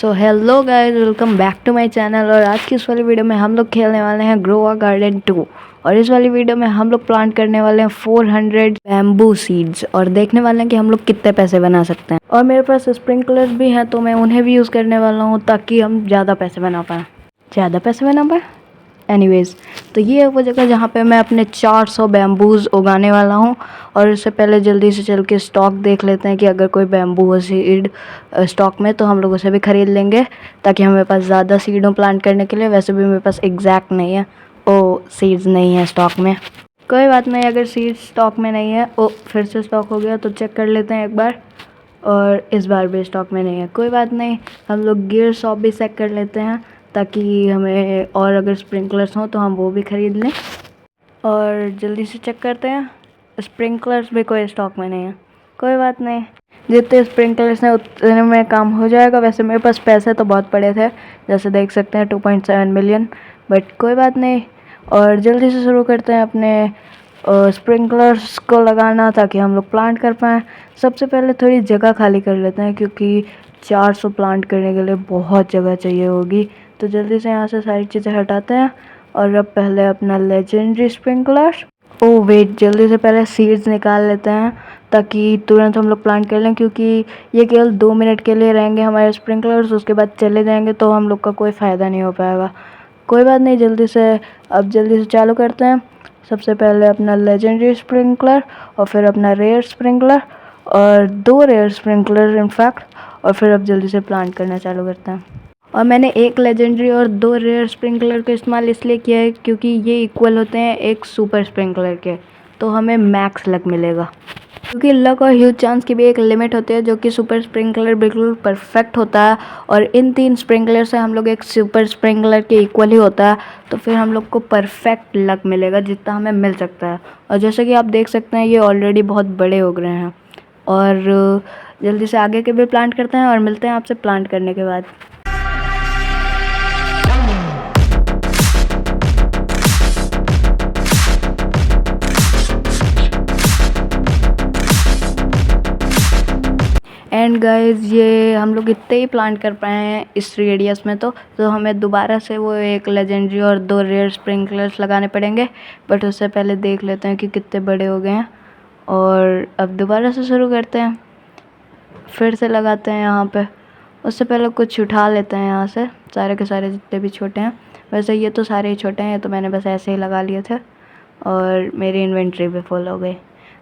So hello guys, welcome back to my channel. और आज की इस वाली वीडियो में हम लोग खेलने वाले हैं ग्रो अ गार्डन 2। और इस वाली वीडियो में हम लोग प्लांट करने वाले हैं 400 बैम्बू सीड्स और देखने वाले हैं कि हम लोग कितने पैसे बना सकते हैं। और मेरे पास स्प्रिंकलर्स भी हैं तो मैं उन्हें भी यूज़ करने वाला हूँ ताकि हम ज़्यादा पैसे बना पाएँ। एनीवेज़, तो ये है वो जगह जहाँ पे मैं अपने 400 बैम्बूज़ उगाने वाला हूँ। और इससे पहले जल्दी से चल के स्टॉक देख लेते हैं कि अगर कोई बैम्बू हो सीड स्टॉक में तो हम लोग उसे भी ख़रीद लेंगे ताकि हमारे पास ज़्यादा सीड हो प्लांट करने के लिए। वैसे भी मेरे पास एग्जैक्ट नहीं है, सीड्स नहीं है स्टॉक में। कोई बात नहीं, अगर सीड स्टॉक में नहीं है, फिर से स्टॉक हो गया तो चेक कर लेते हैं एक बार। और इस बार भी स्टॉक में नहीं है, कोई बात नहीं, हम लोग गियर शॉप भी चेक कर लेते हैं ताकि हमें और अगर स्प्रिंकलर्स हों तो हम वो भी ख़रीद लें। और जल्दी से चेक करते हैं, स्प्रिंकलर्स भी कोई स्टॉक में नहीं है, कोई बात नहीं, जितने स्प्रिंकलर्स हैं उतने में काम हो जाएगा। वैसे मेरे पास पैसे तो बहुत पड़े थे, जैसे देख सकते हैं 2.7 मिलियन, बट कोई बात नहीं। और जल्दी से शुरू करते हैं अपने स्प्रिंकलर्स को लगाना ताकि हम लोग प्लांट कर पाएँ। सबसे पहले थोड़ी जगह खाली कर लेते हैं क्योंकि 400 प्लांट करने के लिए बहुत जगह चाहिए होगी। तो जल्दी से यहाँ से सारी चीज़ें हटाते हैं। और अब पहले अपना लेजेंडरी स्प्रिंकलर, वेट, जल्दी से पहले सीड्स निकाल लेते हैं ताकि तुरंत हम लोग प्लांट कर लें, क्योंकि ये केवल 2 मिनट के लिए रहेंगे हमारे स्प्रिंकलर्स, उसके बाद चले जाएंगे तो हम लोग का कोई फ़ायदा नहीं हो पाएगा। कोई बात नहीं, जल्दी से चालू करते हैं। सबसे पहले अपना लेजेंडरी स्प्रिंकलर और फिर अपना रेयर स्प्रिंकलर और 2 रेयर स्प्रिंकलर इनफैक्ट, और फिर अब जल्दी से प्लांट करना चालू करते हैं। और मैंने एक लेजेंडरी और 2 रेयर स्प्रिंकलर का इस्तेमाल इसलिए किया है क्योंकि ये इक्वल होते हैं एक सुपर स्प्रिंकलर के, तो हमें मैक्स लक मिलेगा। क्योंकि लक और ह्यूज चांस की भी एक लिमिट होती है, जो कि सुपर स्प्रिंकलर बिल्कुल परफेक्ट होता है। और इन 3 स्प्रिंकलर से हम लोग एक सुपर स्प्रिंकलर के इक्वल ही होता है, तो फिर हम लोग को परफेक्ट लक मिलेगा जितना हमें मिल सकता है। और जैसे कि आप देख सकते हैं ये ऑलरेडी बहुत बड़े हो गए हैं। और जल्दी से आगे के भी प्लांट करते हैं और मिलते हैं आपसे प्लांट करने के बाद। एंड गाइज, ये हम लोग इतने ही प्लांट कर पाए हैं इस रेडियस में, तो हमें दोबारा से वो एक लेजेंडरी और 2 रेयर स्प्रिंकलर्स लगाने पड़ेंगे। बट उससे पहले देख लेते हैं कि कितने बड़े हो गए हैं। और अब दोबारा से शुरू करते हैं, फिर से लगाते हैं यहाँ पे। उससे पहले कुछ उठा लेते हैं यहाँ से, सारे के सारे जितने भी छोटे हैं। वैसे ये तो सारे ही छोटे हैं, ये तो मैंने बस ऐसे ही लगा लिए थे और मेरी इन्वेंट्री भी फुल हो गई।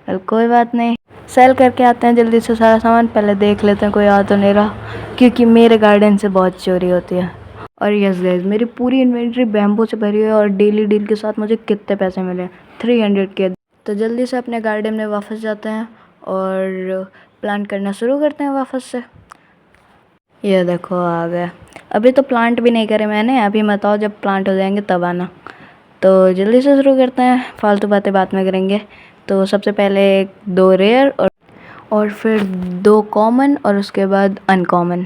चल कोई बात नहीं, सेल करके आते हैं जल्दी से सारा सामान। पहले देख लेते हैं कोई आ तो नहीं रहा, क्योंकि मेरे गार्डन से बहुत चोरी होती है। और यस गाइस, मेरी पूरी इन्वेंट्री बैम्बू से भरी है और डेली डील के साथ मुझे कितने पैसे मिले, 300 के। तो जल्दी से अपने गार्डन में वापस जाते हैं और प्लांट करना शुरू करते हैं वापस से। ये देखो आ गया। अभी तो प्लांट भी नहीं करे मैंने, अभी मत आओ, जब प्लांट हो जाएंगे तब आना। तो जल्दी से शुरू करते हैं, फालतू बातें बाद में करेंगे। तो सबसे पहले 2 रेयर और फिर 2 कॉमन और उसके बाद अनकॉमन।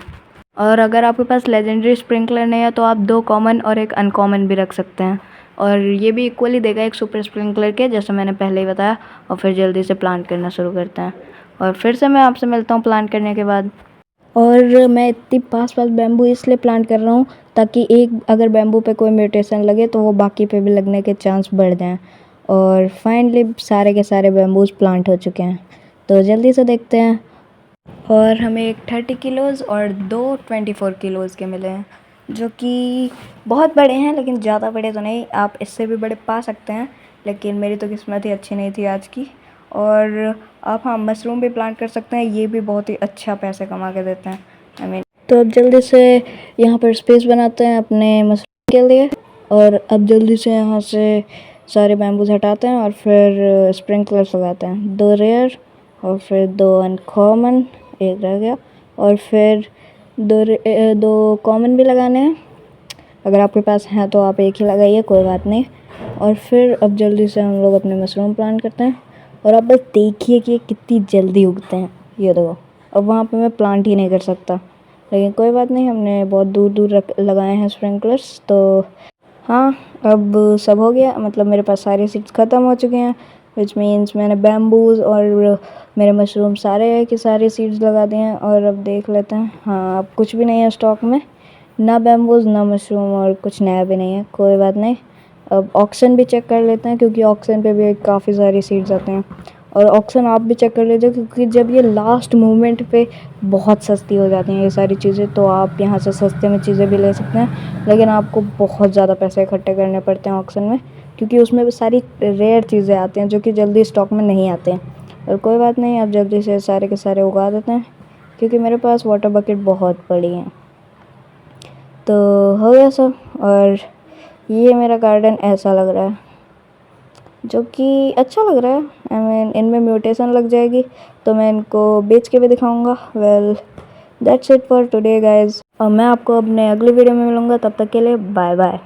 और अगर आपके पास लेजेंडरी स्प्रिंकलर नहीं है तो आप 2 कॉमन और 1 अनकॉमन भी रख सकते हैं, और ये भी इक्वली देगा एक सुपर स्प्रिंकलर के, जैसे मैंने पहले ही बताया। और फिर जल्दी से प्लांट करना शुरू करते हैं और फिर से मैं आपसे मिलता हूँ प्लांट करने के बाद। और मैं इतनी पास बैम्बू इसलिए प्लांट कर रहा हूँ ताकि अगर बैम्बू पे कोई म्यूटेशन लगे तो वो बाकी पे भी लगने के चांस बढ़ जाएं। और फाइनली सारे के सारे बैम्बूज प्लांट हो चुके हैं, तो जल्दी से देखते हैं। और हमें एक 30 किलोज़ और 2 24 किलोज़ के मिले हैं, जो कि बहुत बड़े हैं, लेकिन ज़्यादा बड़े तो नहीं। आप इससे भी बड़े पा सकते हैं, लेकिन मेरी तो किस्मत ही अच्छी नहीं थी आज की। और आप मशरूम भी प्लांट कर सकते हैं, ये भी बहुत ही अच्छा पैसे कमा के देते हैं। तो अब जल्दी से यहाँ पर स्पेस बनाते हैं अपने मशरूम के लिए। और अब जल्दी से यहाँ से सारे बैम्बूज हटाते हैं और फिर स्प्रिंकलर्स लगाते हैं, 2 रेयर और फिर 2 अनकॉमन, एक रह गया, और फिर 2 कॉमन भी लगाने हैं। अगर आपके पास हैं तो आप एक ही लगाइए, कोई बात नहीं। और फिर अब जल्दी से हम लोग अपने मशरूम प्लांट करते हैं। और अब बस देखिए कि कितनी जल्दी उगते हैं, ये देखो। अब वहाँ पे मैं प्लांट ही नहीं कर सकता, लेकिन कोई बात नहीं, हमने बहुत दूर दूर लगाए हैं स्प्रिंकलर्स। तो हाँ, अब सब हो गया, मतलब मेरे पास सारे सीड्स ख़त्म हो चुके हैं। विच मीन्स मैंने बैम्बूज और मेरे मशरूम सारे के सारे सीड्स लगा दिए हैं। और अब देख लेते हैं, हाँ अब कुछ भी नहीं है स्टॉक में, ना बैम्बूज ना मशरूम और कुछ नया भी नहीं है। कोई बात नहीं, अब ऑक्शन भी चेक कर लेते हैं क्योंकि ऑक्शन पे भी काफ़ी सारे सीड्स आते हैं। और ऑक्शन आप भी चेक कर लीजिए क्योंकि जब ये लास्ट मोमेंट पे बहुत सस्ती हो जाती हैं ये सारी चीज़ें, तो आप यहाँ से सस्ते में चीज़ें भी ले सकते हैं, लेकिन आपको बहुत ज़्यादा पैसे इकट्ठे करने पड़ते हैं ऑक्शन में, क्योंकि उसमें भी सारी रेयर चीज़ें आती हैं जो कि जल्दी स्टॉक में नहीं आते हैं। और कोई बात नहीं, आप जल्दी से सारे के सारे उगा देते हैं क्योंकि मेरे पास वाटर बकेट बहुत पड़ी हैं। तो हो गया सब, और ये मेरा गार्डन ऐसा लग रहा है, जो कि अच्छा लग रहा है। आई मीन इनमें म्यूटेशन लग जाएगी तो मैं इनको बेच के भी दिखाऊंगा। Well that's it for today guys, और मैं आपको अपने अगली वीडियो में मिलूँगा, तब तक के लिए बाय बाय।